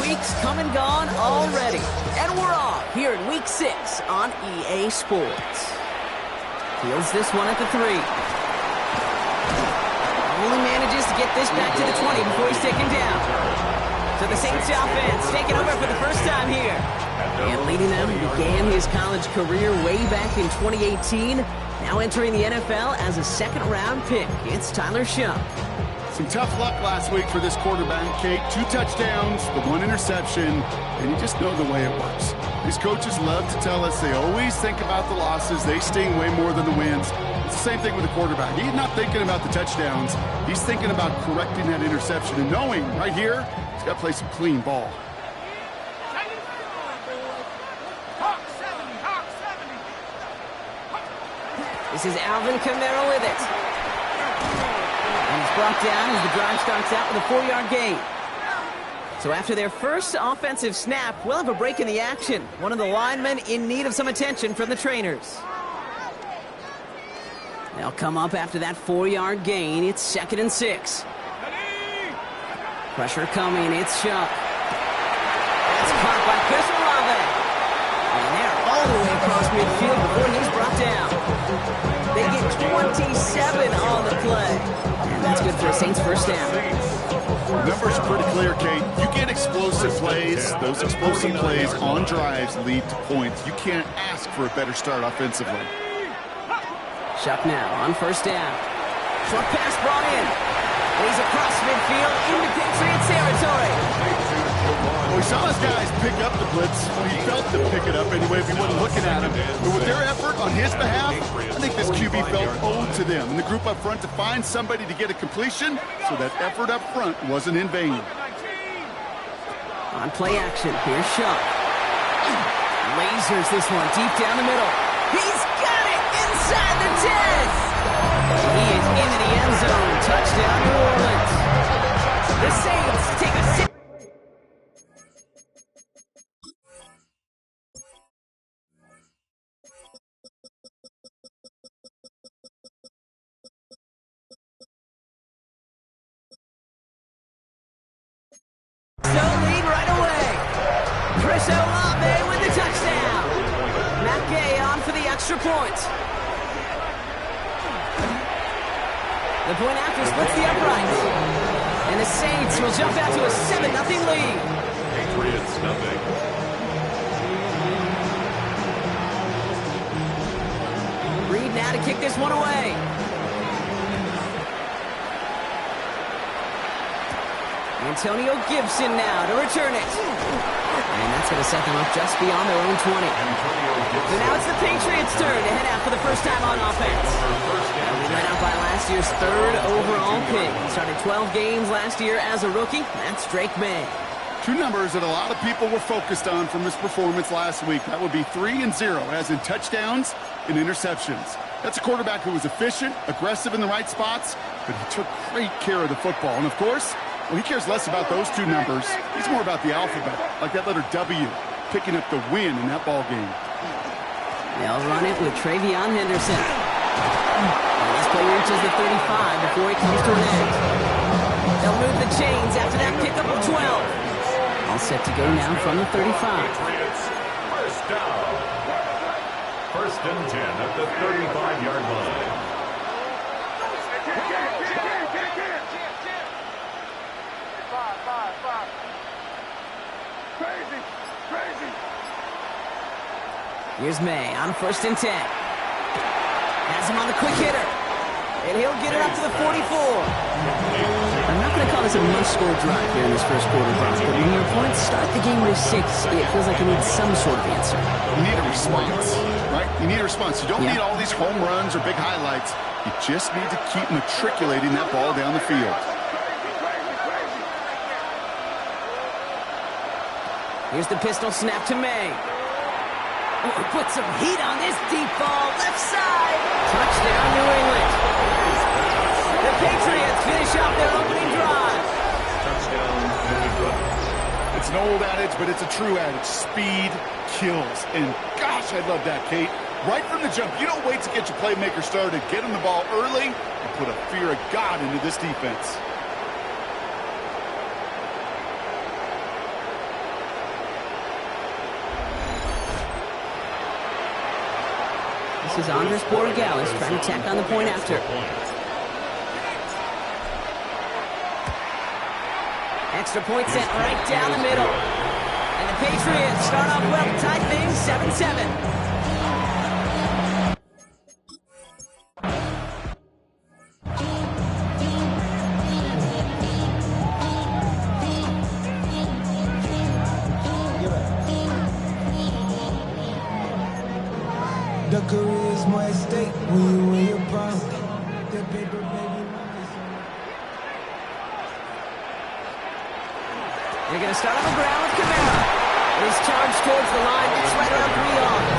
weeks come and gone already. And we're off here in Week 6 on EA Sports. Fields this one at the 3. Only manages to get this back to the 20 before he's taken down. So the Saints offense taking over for the first time here. And leading them began his college career way back in 2018. Now entering the NFL as a second-round pick. It's Tyler Shough. Some tough luck last week for this quarterback, Kate. 2 touchdowns, the 1 interception, and you just know the way it works. These coaches love to tell us they always think about the losses. They sting way more than the wins. It's the same thing with the quarterback. He's not thinking about the touchdowns. He's thinking about correcting that interception and knowing right here he's got to play some clean ball. This is Alvin Kamara with it. And he's brought down as the drive starts out with a 4-yard gain. So after their first offensive snap, we'll have a break in the action. One of the linemen in need of some attention from the trainers. They'll come up after that 4-yard gain. It's 2nd and 6. Pressure coming. It's Shough. That's caught by Chris Olave. And they're all the way across midfield before he's brought down. They get 27 on the play. And that's good for a Saints first down. Numbers are pretty clear, Kate. You get explosive plays. Those explosive plays on drives lead to points. You can't ask for a better start offensively. Shough now on first down. Short pass brought in. And he's across midfield into Patriots territory. Well, we saw his guys pick up the blitz. He felt to pick it up anyway if he wasn't looking at him. But with their effort on his behalf, I think this QB felt owed to them. And the group up front to find somebody to get a completion, so that effort up front wasn't in vain. On play action, here's Shough. Lasers this one deep down the middle. He's got it inside the 10. He is into the end zone. Touchdown, New Orleans. The Saints take a 6. Lead right away. Chris Olave with the touchdown. Matt Gay on for the extra point. The point after splits the uprights. And the Saints will jump out to a 7-0 lead. Patriots nothing. Reed now to kick this one away. Antonio Gibson now to return it. And that's going to set them up just beyond their own 20. So now it's the Patriots' turn to head out for the first time on offense. We led out by last year's 3rd overall pick. He started 12 games last year as a rookie. That's Drake May. 2 numbers that a lot of people were focused on from his performance last week. That would be 3 and 0, as in touchdowns and interceptions. That's a quarterback who was efficient, aggressive in the right spots, but he took great care of the football. And of course, well, he cares less about those 2 numbers. He's more about the alphabet, like that letter W, picking up the win in that ball game. They'll run it with Travion Henderson. And this play reaches the 35 before he comes to an end. They'll move the chains after that pickup of 12. All set to go now from the 35. Patriots first down. 1st and 10 at the 35-yard line. Here's May on 1st and 10. Has him on the quick hitter. And he'll get it up to the 44. I'm not going to call this a must-score drive here in this first quarter, but when your opponents start the game with 6, it feels like you need some sort of answer. You need a response, right? You need a response. You don't need all these home runs or big highlights. You just need to keep matriculating that ball down the field. Here's the pistol snap to May. Oh, put some heat on this deep ball. Left side. Touchdown, New England. The Patriots finish off their opening drive. Touchdown, New England. It's an old adage, but it's a true adage. Speed kills. And gosh, I love that, Kate. Right from the jump, you don't wait to get your playmaker started. Get him the ball early and put a fear of God into this defense. This is Andres Borregales trying to tack on the point after. Extra point sent right down the middle. And the Patriots start off well to tie things 7-7. The career is more at stake when you win your prime. That paper, baby. They're going to start on the ground with Kamara. His charge towards the line. It's right around 3 yards.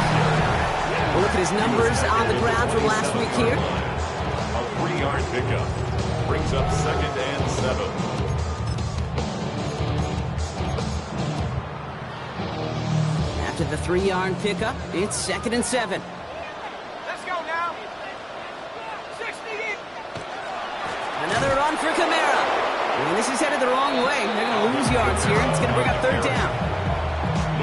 We'll look at his numbers on the ground from last week here. A 3-yard pickup brings up 2nd and 7. After the 3-yard pickup, it's 2nd and 7. Let's go now. 60 deep. Another run for Kamara. And this is headed the wrong way. They're going to lose yards here. It's going to bring up 3rd down.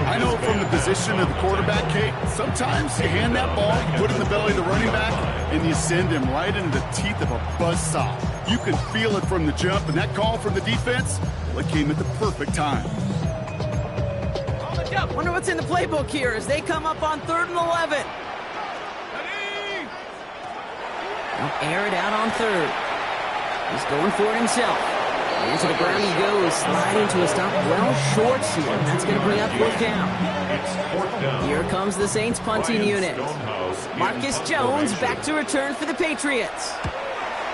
I know from the position of the quarterback, Kate, sometimes you hand that ball, you put it in the belly of the running back, and you send him right into the teeth of a buzzsaw. You can feel it from the jump, and that call from the defense, well, it came at the perfect time. Wonder what's in the playbook here as they come up on 3rd and 11. They'll air it out on 3rd. He's going for it himself. Into the ground he goes, sliding to a stop well short here. That's going to bring up 4th down. It's 4th down. Here comes the Saints punting unit. Marcus Jones back to return for the Patriots.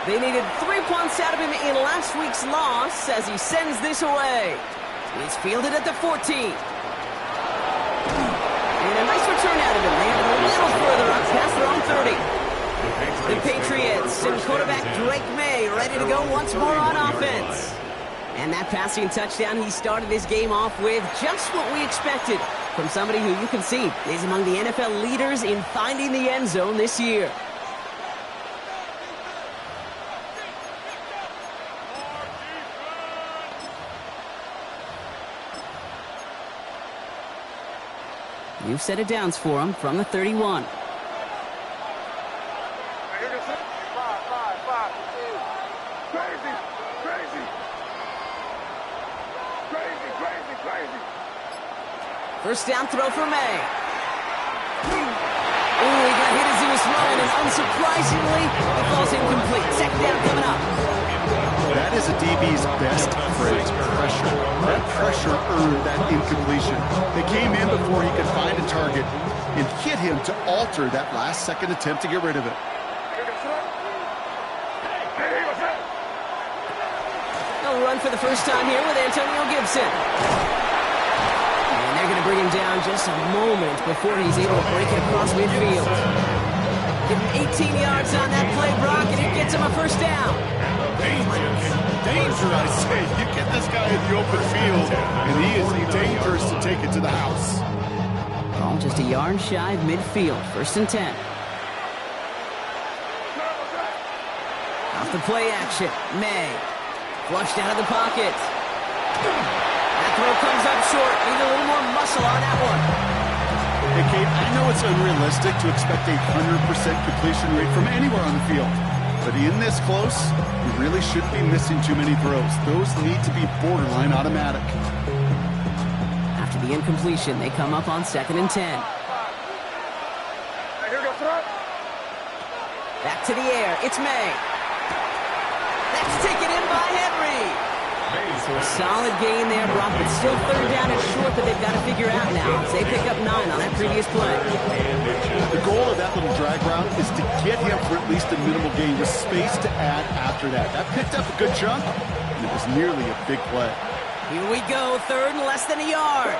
They needed 3 punts out of him in last week's loss as he sends this away. It's fielded at the 14. And a nice return out of him. They have it a little further up past their own 30. The Patriots and quarterback Drake May ready to go once more on offense. And that passing touchdown he started his game off with just what we expected from somebody who you can see is among the NFL leaders in finding the end zone this year. New set of downs for him from the 31. First down throw for May. Ooh, he got hit as he was throwing, and unsurprisingly, it falls incomplete. 2nd down coming up. That is a DB's best phrase, pressure. That pressure earned that incompletion. They came in before he could find a target and hit him to alter that last-second attempt to get rid of it. They'll run for the first time here with Antonio Gibson. And they're going to bring him down just a moment before he's able to break it across midfield. Give him 18 yards on that play, Brock, and it gets him a first down. Danger, I say. You get this guy in the open field, and he is dangerous to take it to the house. Ball just a yard shy of midfield. 1st and 10. Off the play action. May. Flushed out of the pocket. That throw comes up short. Need a little more muscle on that one. Hey, Kate, I know it's unrealistic to expect a 100% completion rate from anywhere on the field. But in this close, you really shouldn't be missing too many throws. Those need to be borderline automatic. After the incompletion, they come up on 2nd and 10. Back to the air. It's May. That's taken in by Henry. So a solid gain there, Brock, but still 3rd down and short that they've got to figure out now. They pick up 9 on that previous play. The goal of that little drag route is to get him for at least a minimal gain with space to add after that. That picked up a good chunk, and it was nearly a big play. Here we go, 3rd and less than a yard.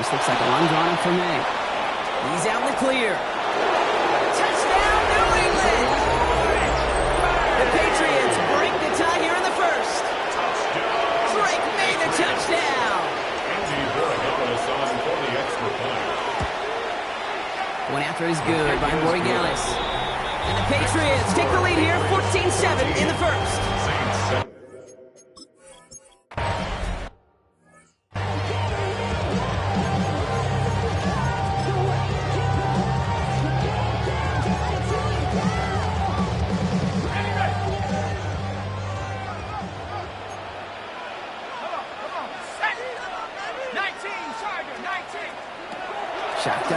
This looks like a run drawn up for May. He's out in the clear. Touchdown, New England! The Patriots break the tie here in the 1st. Drake made the touchdown. One after is good by Borregales. And the Patriots take the lead here, 14-7 in the 1st.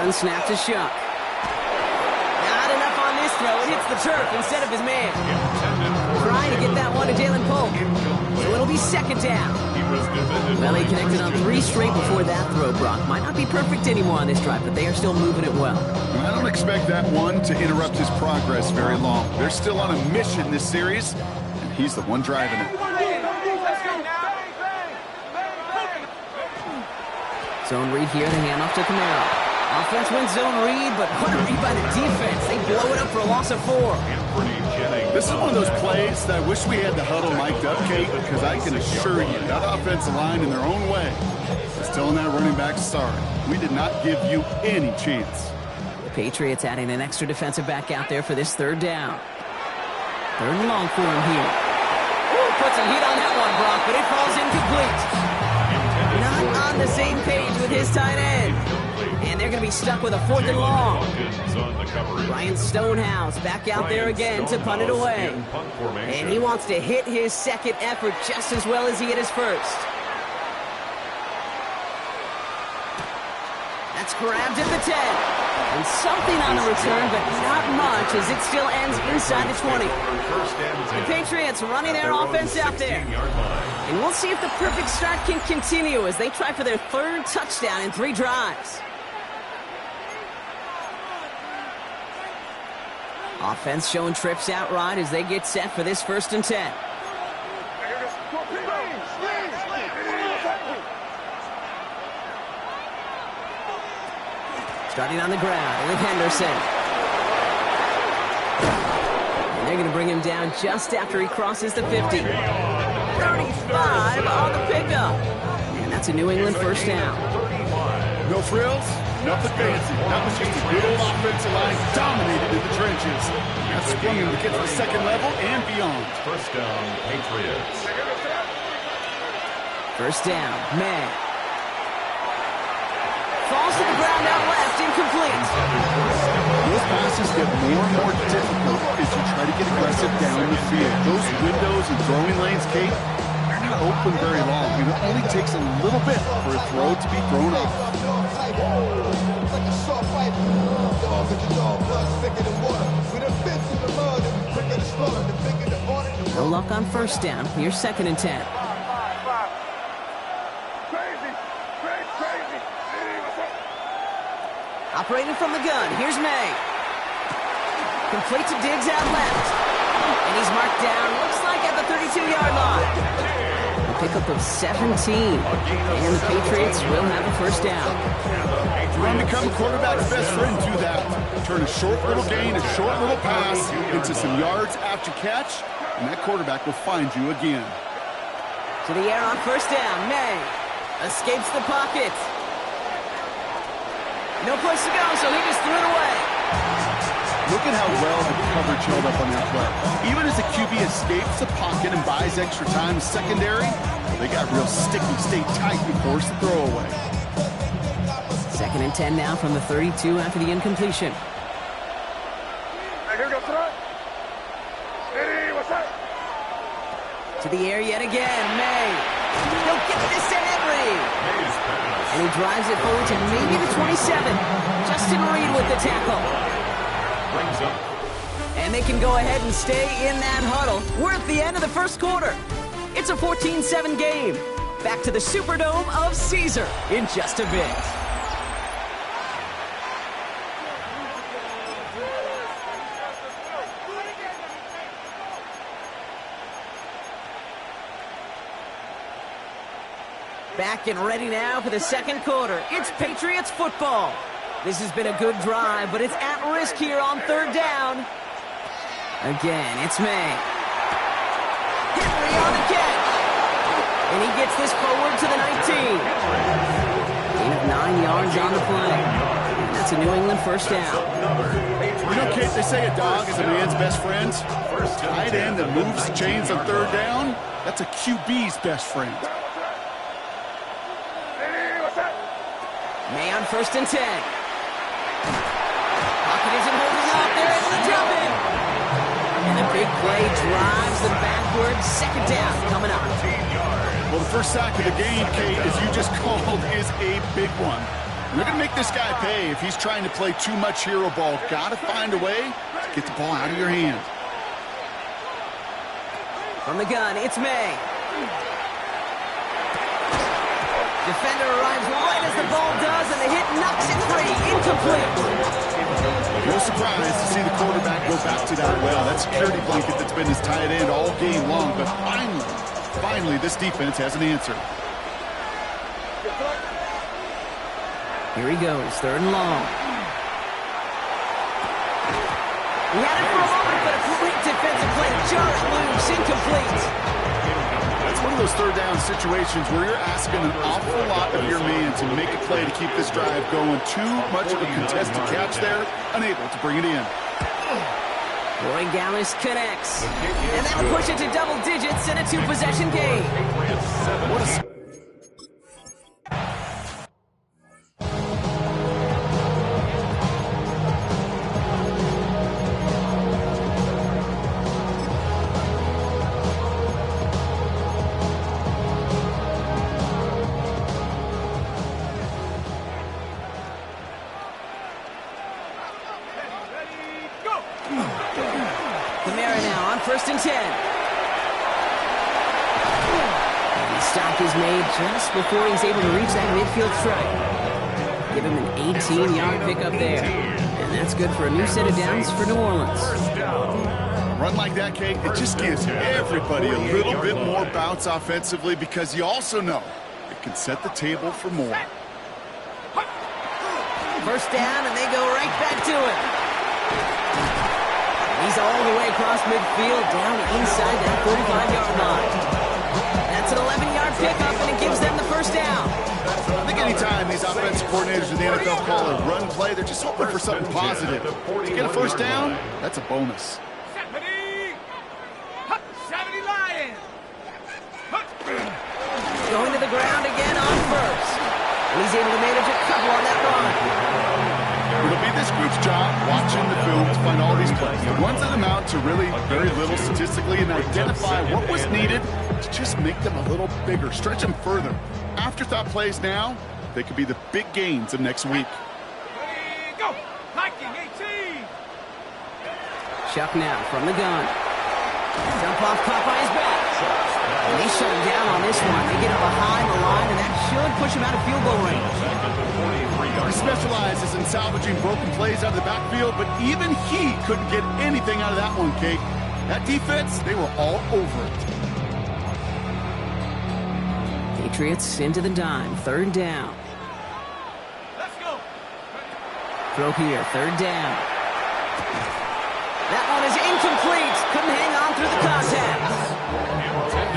One snap to Shuck. Not enough on this throw. It hits the turf instead of his man. Trying to get that one to Jalen Polk. So it'll be second down. Well, he connected on 3 straight before that throw, Brock. Might not be perfect anymore on this drive, but they are still moving it well. I don't expect that one to interrupt his progress very long. They're still on a mission this series, and he's the one driving it. Zone read here, the handoff to Kamara. Offense wins zone read, but what a read by the defense. They blow it up for a loss of 4. This is one of those plays that I wish we had the huddle mic'd up, Kate, because I can assure you that offensive line in their own way is telling that running back, sorry, we did not give you any chance. The Patriots adding an extra defensive back out there for this third down. Third and long for him here. Ooh, puts some heat on that one, Brock, but it falls incomplete. Not on the same page with his tight end. And they're going to be stuck with a 4th and long. Ryan Stonehouse back out there again to punt it away. And he wants to hit his second effort just as well as he hit his first. That's grabbed at the 10. And something on the return, but not much as it still ends inside the 20. The Patriots running their offense out there. And we'll see if the perfect start can continue as they try for their 3rd touchdown in 3 drives. Offense showing trips out right as they get set for this 1st and 10. Starting on the ground with Henderson. And they're going to bring him down just after he crosses the 50. 35 on the pickup. And that's a New England 1st down. No frills, nothing fancy. That was just a good old offensive line dominated in the trenches. That sprung him to get to the 2nd level and beyond. 1st down, Patriots. 1st down, May. Falls to the ground out left, incomplete. Those passes get more and more difficult as you try to get aggressive down the field. Those windows and throwing lanes, Kate, they're not open very long. And it only takes a little bit for a throw to be thrown off. No luck on 1st down. Here's 2nd and 10. Operating from the gun, here's May. Complete to Diggs out left. And he's marked down, looks like at the 32-yard line. A pickup of 17. And the Patriots will have a 1st down. Run become quarterback's best friend, do that. Turn a short little gain, a short little pass into some yards after catch, and that quarterback will find you again. To the air on 1st down, May. Escapes the pocket. No place to go, so he just threw it away. Look at how well the coverage held up on that play. Even as the QB escapes the pocket and buys extra time in secondary, they got real sticky, stay tight, and force the throw away. 2nd and 10 now from the 32 after the incompletion. To the air yet again, May. He'll get this to Henry. And he drives it forward to maybe the 27. Justin Reed with the tackle. And they can go ahead and stay in that huddle. We're at the end of the 1st quarter. It's a 14-7 game. Back to the Superdome of Caesar in just a bit. Back and ready now for the 2nd quarter. It's Patriots football. This has been a good drive, but it's at risk here on 3rd down. Again, it's May. Henry on the catch. And he gets this forward to the 19. Gain of 9 yards on the play. And that's a New England 1st down. You know, Kate, they say a dog is a man's best friend. Tight end that moves chains on 3rd down, that's a QB's best friend. May on 1st and 10. Pocket isn't holding up. They're able to jump in. And the big play drives them backwards. 2nd down coming up. Well, the first sack of the game, Kate, as you just called, is a big one. They're going to make this guy pay if he's trying to play too much hero ball. Got to find a way to get the ball out of your hand. From the gun, it's May. Defender arrives right as the ball does, and the hit knocks it free. Incomplete. No surprise to see the quarterback go back to that well. That security blanket that's been his tight end all game long. But finally, this defense has an answer. Here he goes, 3rd and long. He had it for a moment, but a great defensive play to jar it loose. Incomplete. That's one of those 3rd down situations where you're asking an awful lot of your man to make a play to keep this drive going. Too much of a contested catch there, unable to bring it in. Roy Gallis connects. And that'll push it to double digits in a 2-possession game. What a... Kamara now on 1st and 10. And the stop is made just before he's able to reach that midfield strike. Give him an 18-yard pickup there. And that's good for a new set of downs for New Orleans. A run like that, Kate, it just gives everybody a little bit more bounce offensively because you also know it can set the table for more. 1st down, and they go right back to it. He's all the way across midfield, down inside that 45-yard line. That's an 11-yard pickup, and it gives them the 1st down. I think anytime these offensive coordinators in the NFL call a run play, they're just hoping for something positive. To get a 1st down, that's a bonus. 70 Lions. Going to the ground again on 1st. And he's able to manage a couple on that run. It'll be this group's job watching the film to find all these plays. The ones that amount to really very little statistically and identify what was needed to just make them a little bigger, stretch them further. Afterthought plays now, they could be the big gains of next week. Ready, go. Hiking 18. Chuck now from the gun. Jump off Popeye's back. And they shut him down on this one. They get him behind the line, and that should push him out of field goal range. He specializes in salvaging broken plays out of the backfield, but even he couldn't get anything out of that one, Kate. That defense, they were all over it. Patriots into the dime, 3rd down. Let's go. Throw here, 3rd down. That one is incomplete. Couldn't hang on through the contact.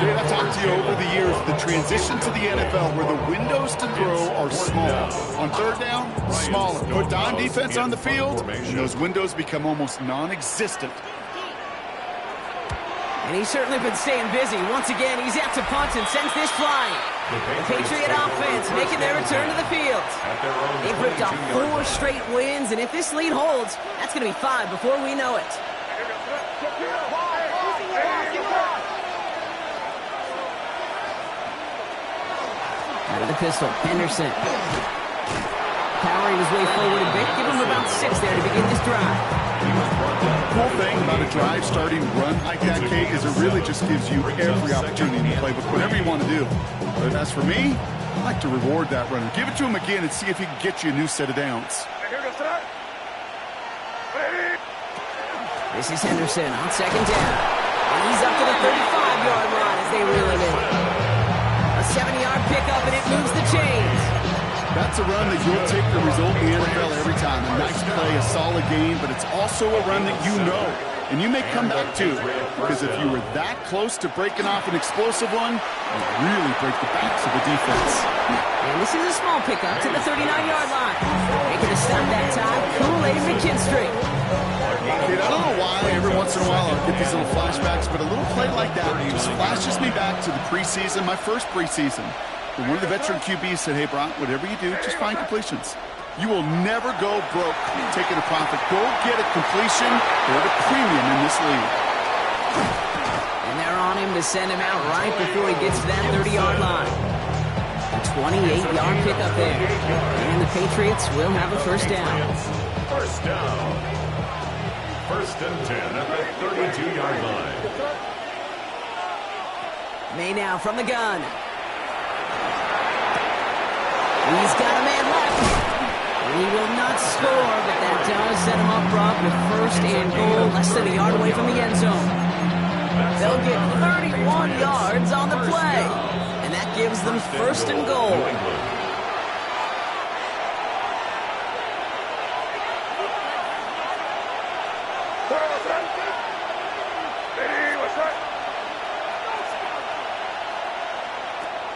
I've talked to you over the years, the transition to the NFL where the windows to throw are small. On 3rd down, smaller. Put dime defense on the field, and those windows become almost non-existent. And he's certainly been staying busy. Once again, he's out to punt and sends this flying. The Patriot offense making their return to the field. They've ripped off 4 straight wins, and if this lead holds, that's going to be 5 before we know it. Out of the pistol, Henderson. Powering his way forward a bit. Give him about 6 there to begin this drive. The cool thing about a drive starting run like that, Kate, is it really just gives you every opportunity to play with whatever you want to do. But as for me, I like to reward that runner. Give it to him again and see if he can get you a new set of downs. This is Henderson on 2nd down. And he's up to the 35-yard line as they reel him in. A 7-yard pickup, and it moves the chains. That's a run that you'll take the result in the NFL every time. A nice play, a solid game, but it's also a run that you know. And you may come back to, because if you were that close to breaking off an explosive one, you really break the backs of the defense. And this is a small pickup to the 39-yard line. Making a stop that time, Kool-Aid McKinstry. Kid, I don't know why every once in a while I'll get these little flashbacks, but a little play like that just flashes me back to the preseason, my first preseason. And one of the veteran QBs said, hey, Brock, whatever you do, just find completions. You will never go broke taking a profit. Go get a completion or a premium in this league. And they're on him to send him out right before he gets to that 30-yard line. A 28-yard pickup there. And the Patriots will have a first down. First down. 1st and 10 at the 32-yard line. May now from the gun. He's got a man left. He will not score, but that does set him up, Brock, with 1st and goal, less than a yard away from the end zone. They'll get 31 yards on the play, and that gives them 1st and goal.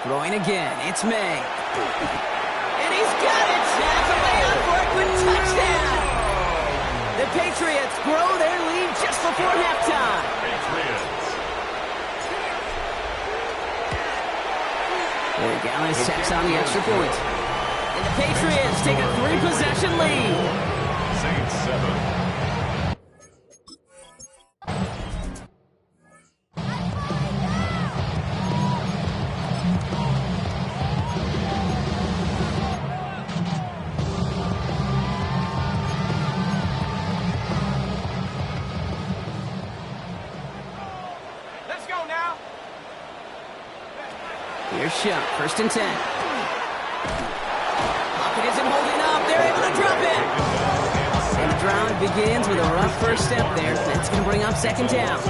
Throwing again, it's May. And he's got it! Half a way out for a quick touchdown! The Patriots grow their lead just before halftime. There Gallis sacks on the extra point. And the Patriots take a 3-possession lead. Saints 7. Here's Shuck, 1st and 10. Lockett isn't holding up. They're able to drop it. And the drive begins with a rough first step there. That's going to bring up 2nd down.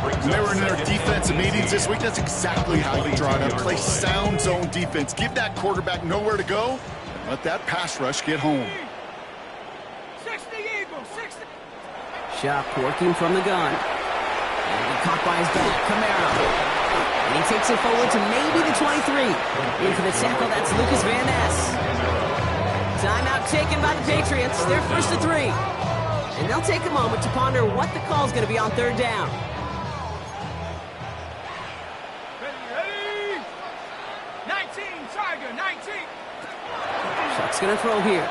When they were in their defensive meetings this week, that's exactly how you draw it up. Play sound zone defense. Give that quarterback nowhere to go, and let that pass rush get home. 60 Eagles, 60. Shuck working from the gun. And he caught by his back. Kamara. And he takes it forward to maybe the 23. In for the tackle, that's Lucas Van Ness. Timeout taken by the Patriots. They're 1st and 3. And they'll take a moment to ponder what the call is going to be on 3rd down. Ready? 19, Tiger, 19. Shuck's going to throw here.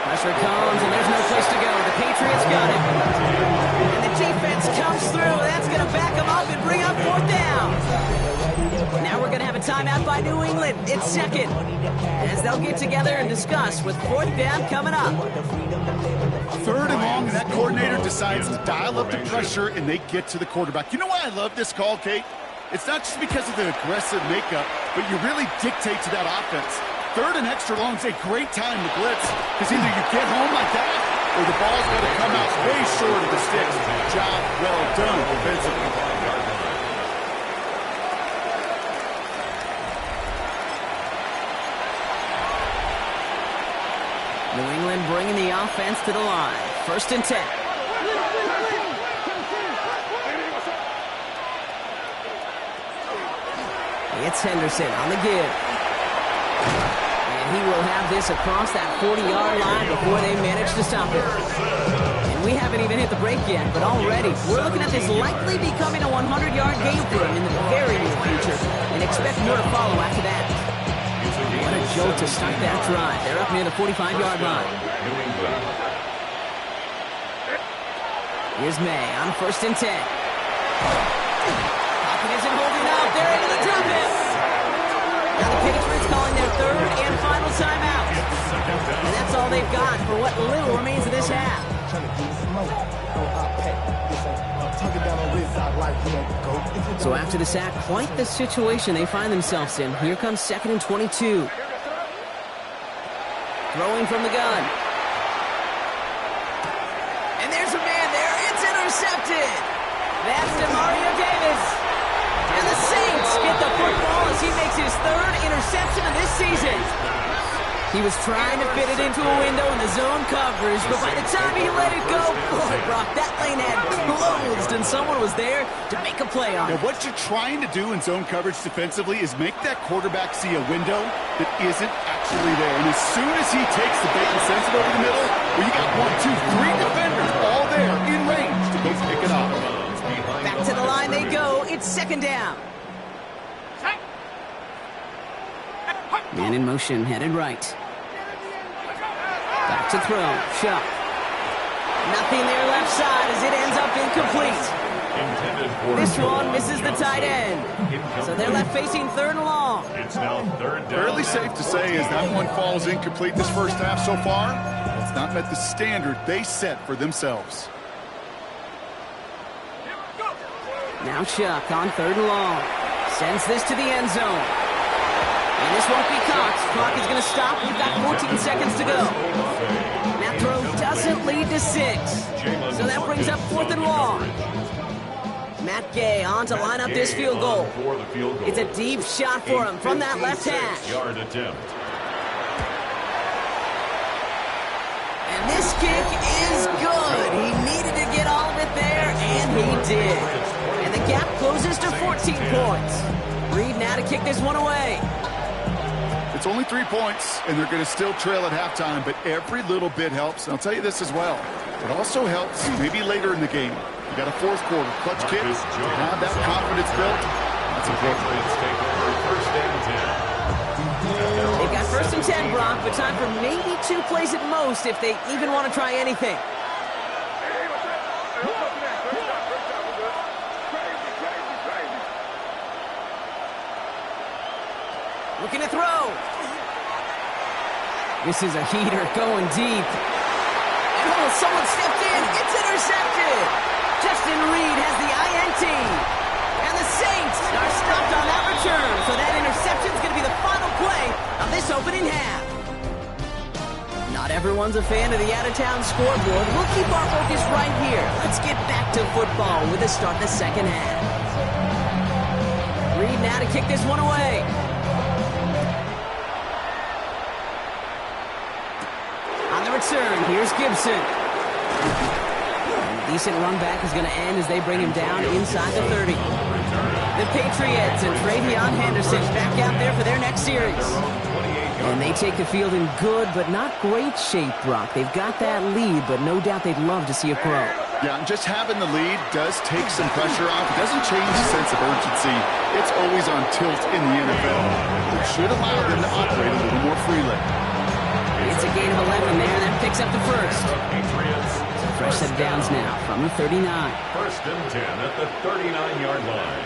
Pressure comes, and there's no place to go. The Patriots got it. And the defense comes through. That's going to back them up and bring up 4th down. Now we're going to have a timeout by New England. It's 2nd. As they'll get together and discuss with 4th down coming up. 3rd and long, and that coordinator decides to dial up the pressure, and they get to the quarterback. You know why I love this call, Kate? It's not just because of the aggressive makeup, but you really dictate to that offense. 3rd and extra long is a great time to blitz, because either you get home like that, or the ball's going to come out way short of the sticks. Job well done offensively. New England bringing the offense to the line. 1st and 10. It's Henderson on the give. And he will have this across that 40-yard line before they manage to stop it. And we haven't even hit the break yet, but already we're looking at this likely becoming a 100-yard game for him in the very near future, and expect more to follow after that. What a jolt to start that drive. They're up near the 45-yard line. Here's May on 1st and 10. Lockett isn't holding up. They're able to drop it. Now the Patriots calling their 3rd and final timeout. And that's all they've got for what little remains of this half. So after the sack, quite the situation they find themselves in. Here comes 2nd and 22. Throwing from the gun. And there's a man there. It's intercepted. That's DeMario Davis. And the Saints get the football as he makes his 3rd interception of this season. He was trying to fit it into a window in the zone coverage, but by the time he let it go, boy, Brock, that lane had closed, and someone was there to make a play on it. Now, what you're trying to do in zone coverage defensively is make that quarterback see a window that isn't actually there. And as soon as he takes the bait and sends it over the middle, well, you got 1, 2, 3 defenders all there in range to go pick it up. Back to the line they go. It's 2nd down. Man in motion, headed right. Back to throw. Shuck. Nothing there left side as it ends up incomplete. Intended for This one Jawan misses the tight end. So they're left facing 3rd and long. It's now 3rd down. Fairly safe to say as that one falls incomplete this first half so far, it's not met the standard they set for themselves. Now Chuck on 3rd and long. Sends this to the end zone. And this won't be caught. Clock is going to stop. We've got 14 seconds to go. That throw doesn't lead to 6. So that brings up 4th and long. Matt Gay on to line up this field goal. It's a deep shot for him from that left hash. Yard attempt. And this kick is good. He needed to get all of it there, and he did. And the gap closes to 14 points. Reed now to kick this one away. It's only 3 points, and they're going to still trail at halftime, but every little bit helps. And I'll tell you this as well. It also helps maybe later in the game. You got a 4th quarter clutch kick to have that confidence built. That's important. Patriots take over 1st and 10. They've got 1st and 10, Brock, but time for maybe 2 plays at most if they even want to try anything. Looking to throw. This is a heater going deep. And oh, someone stepped in. It's intercepted. Justin Reed has the INT. And the Saints are stopped on that return. So that interception is going to be the final play of this opening half. Not everyone's a fan of the out-of-town scoreboard. We'll keep our focus right here. Let's get back to football with a start in the second half. Reed now to kick this one away. On the return, here's Gibson. A decent run back is going to end as they bring him down inside the 30. The Patriots and Travion Henderson back out there for their next series. And they take the field in good but not great shape, Brock. They've got that lead, but no doubt they'd love to see a crow. Yeah, and just having the lead does take some pressure off. It doesn't change the sense of urgency. It's always on tilt in the NFL. It should allow them to operate a little more freely. It's a gain of 11 there. That picks up the first. So fresh set of downs now from the 39. 1st and 10 at the 39-yard line.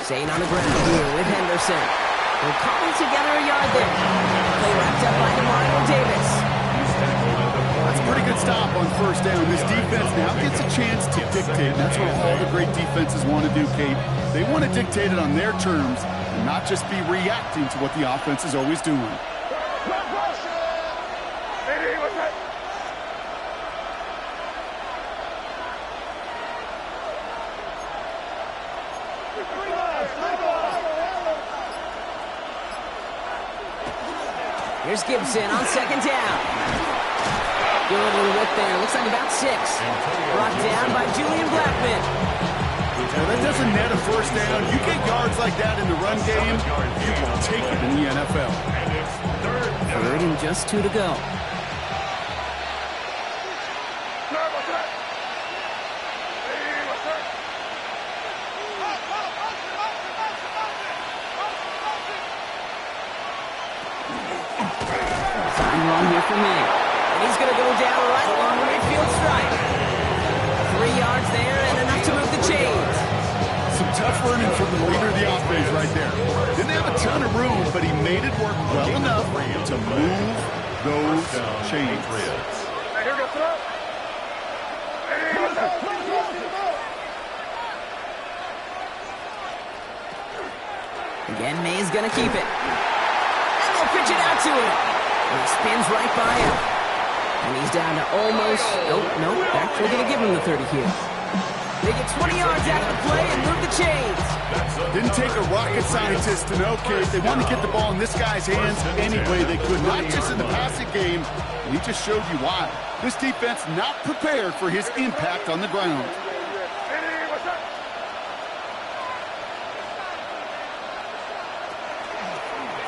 Staying on the ground here with Henderson. They're calling together a yard there. Play wrapped up by Demario Davis. That's a pretty good stop on 1st down. This defense now gets a chance to dictate. That's what all the great defenses want to do, Kate. They want to dictate it on their terms and not just be reacting to what the offense is always doing. Here's Gibson on 2nd down. Good little whip there. Looks like about 6. Brought down by Julian Blackman. Well, that doesn't net a 1st down. You get yards like that in the run game, you will take it in the NFL. And it's 3rd down. 3rd and just 2 to go. Run here for me. And he's going to go down right along the midfield stripe. 3 yards there and enough to move the chains. Some tough running from the leader of the offense right there. Didn't have a ton of room, but he made it work well enough to move those chains. Again, May's going to keep it. And they'll pitch it out to him. And he spins right by him. And he's down to almost... Nope. Actually going to give him the 30 here. They get 20 yards out of the play and move the chains. Didn't take a rocket scientist to know, Kate. They wanted to get the ball in this guy's hands any way they could, not just in the passing game. He just showed you why. This defense not prepared for his impact on the ground.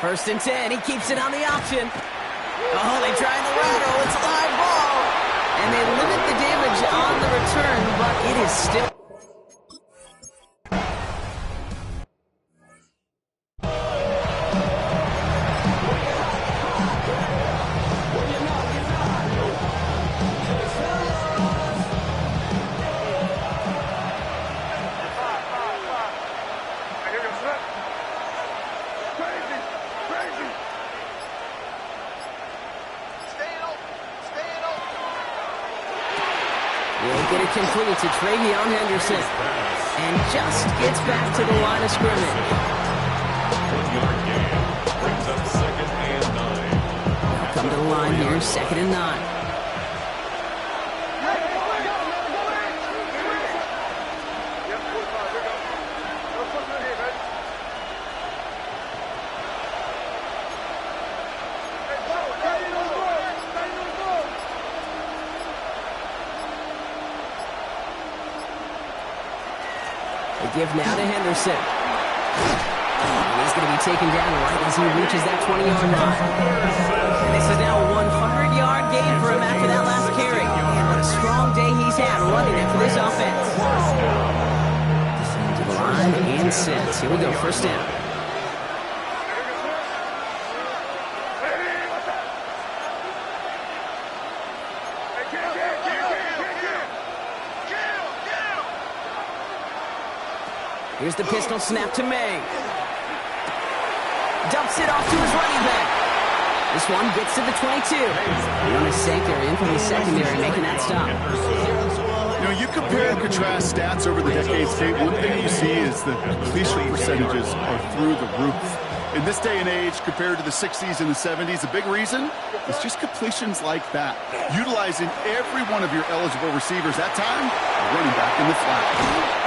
First and 10. He keeps it on the option. Oh, they tried the lateral. It's a live ball. And they limit the damage on the return, but it is still... He'll get it complete to Travion Henderson. And just gets back to the line of scrimmage. 1-yard gain. Brings up 2nd and 9. Come to the line here, 2nd and 9. They give now to Henderson. And he's going to be taken down right as he reaches that 20-yard line. And this is now a 100-yard gain for him after that last carry. What a strong day he's had running it for this offense. To the line and sets. Here we go, 1st down. Here's the pistol snap to May. Dumps it off to his running back. This one gets to the 22. And on his sake, they're in from the secondary, making that stop. You know, you compare and contrast stats over the decades, Kate. One thing you see is the completion percentages are through the roof. In this day and age, compared to the 60s and the 70s, a big reason is just completions like that. Utilizing every one of your eligible receivers. That time, running back in the flat.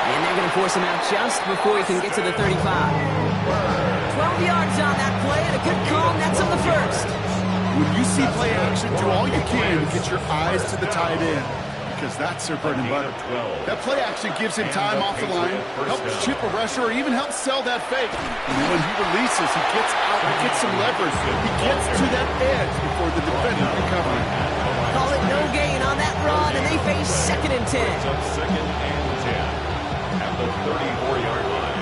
And they're going to force him out just before he can get to the 35. 12 yards on that play, and a good call nets him the first. When you see play action, do all you can to get your eyes to the tight end, because that's their bread and butter. That play action gives him time off the line, helps chip a rusher, or even helps sell that fake. And then when he releases, he gets out, he gets some leverage. He gets to that edge before the defender can cover him. Call it no gain on that run, and they face 2nd and 10. 2nd and 10 at the 34-yard line.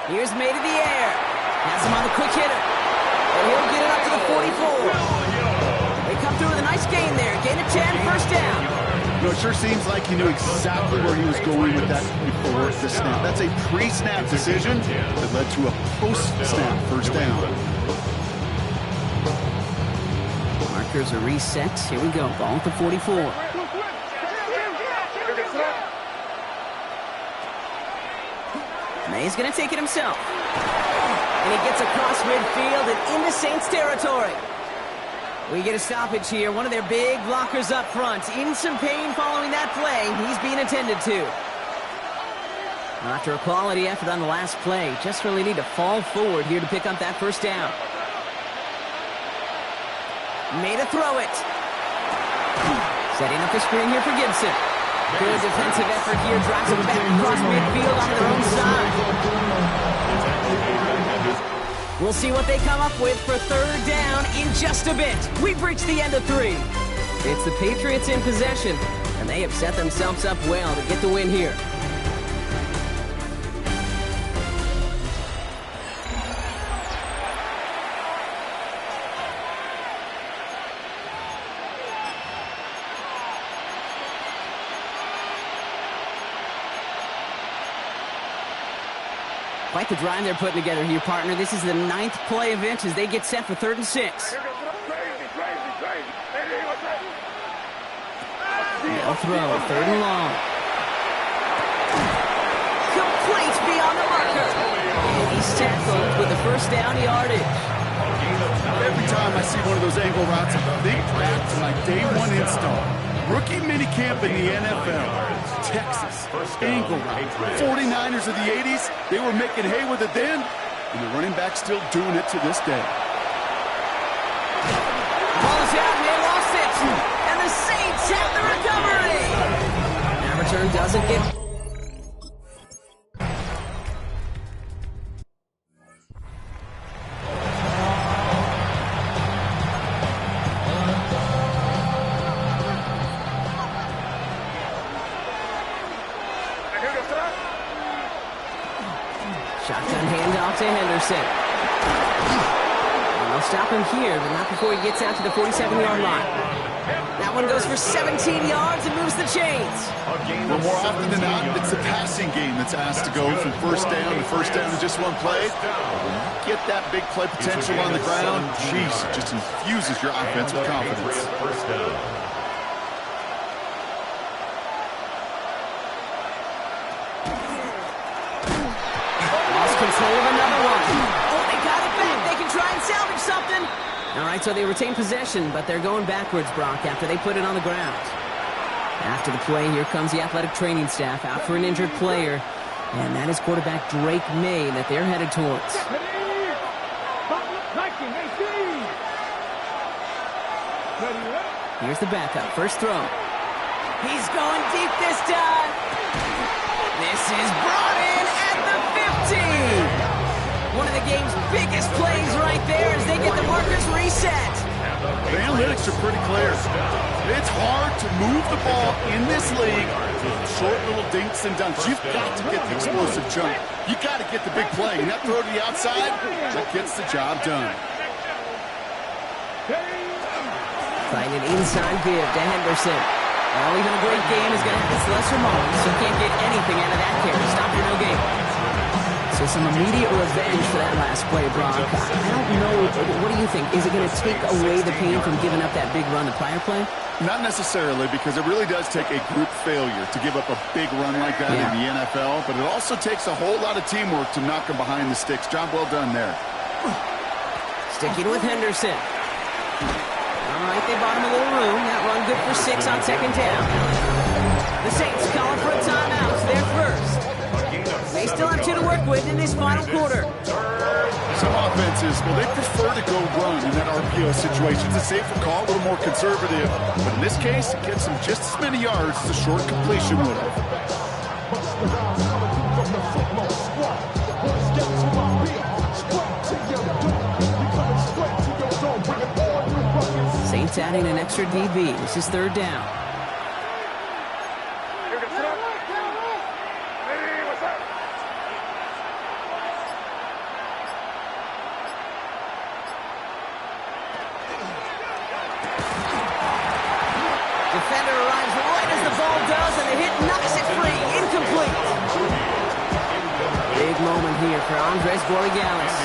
Here's May to the air. Has him on the quick hitter. And he'll get it up to the 44. They come through with a nice gain there. Gain of 10, 1st down. You know, it sure seems like he knew exactly where he was going with that before the snap. That's a pre-snap decision that led to a post-snap 1st down. Markers are reset. Here we go. Ball at the 44. May's going to take it himself. And he gets across midfield and into Saints territory. We get a stoppage here. One of their big blockers up front. In some pain following that play. He's being attended to. After a quality effort on the last play, just really need to fall forward here to pick up that 1st down. Made a throw it. Setting up the screen here for Gibson. Good defensive effort here. Drives him back across midfield onto their own side. We'll see what they come up with for 3rd down in just a bit. We've reached the end of 3. It's the Patriots in possession, and they have set themselves up well to get the win here. Quite the drive they're putting together here, partner. This is the 9th play event as they get set for 3rd and 6. They'll throw, 3rd and long. Complete beyond the marker. And he's tackled with the 1st down yardage. Every time I see one of those angle routes, I think back to my day 1 install. Rookie minicamp in the NFL. Texas, angle route. 49ers of the 80s, they were making hay with it then, and the running back still doing it to this day. Ball is out, and they lost it. And the Saints have the recovery. That return doesn't get... Shotgun handoff to Henderson. And they'll stop him here, but not before he gets out to the 47-yard line. Now That one goes for 17 yards and moves the chains. Well, more often than not, it's the passing game that's asked to go from first down to first down in just one play. When you get that big play potential on the ground, geez, it just infuses your offense with confidence. First down. Lost control of another one. Oh, they got it back. They can try and salvage something. All right, so they retain possession, but they're going backwards, Brock, after they put it on the ground. After the play, here comes the athletic training staff out for an injured player. And that is quarterback Drake May that they're headed towards. Here's the backup. First throw. He's going deep this time. This is brought in at the 50. One of the game's biggest plays right there as they get the markers reset. The analytics are pretty clear. It's hard to move the ball in this league with short little dinks and dunks. You've got to get the explosive jump. You've got to get the big play. And that throw to the outside, that gets the job done. Trying an inside give to Henderson. Well, even a great game is going to have its lesser moments, so can't get anything out of that carry. Stop for no gain. So some immediate revenge for that last play, Brock. I don't know. What do you think? Is it going to take away the pain from giving up that big run the prior play? Not necessarily, because it really does take a group failure to give up a big run like that in the NFL, but it also takes a whole lot of teamwork to knock them behind the sticks. Job well done there. Sticking with Henderson. All right, they bought him a little room. That run good for 6 on second down. The Saints calling for a timeout. They're first. They still have 2 to work with in this final quarter. Some offenses, well, they prefer to go run in that RPO situation. It's a safer call, a little more conservative. But in this case, it gets them just as many yards as a short completion would have. Saints adding an extra DB. This is third down. Defender arrives right as the ball does, and the hit knocks it free. Incomplete. Big moment here for Andres Borregales.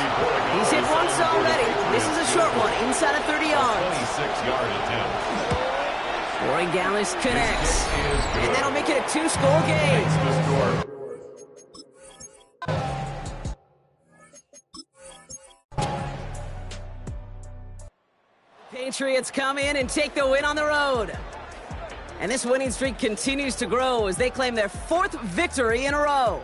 He's hit once already. This is a short one, inside of 30 yards. 26-yard attempt. Borregales connects, and that'll make it a 2-score game. Patriots come in and take the win on the road. And this winning streak continues to grow as they claim their 4th victory in a row.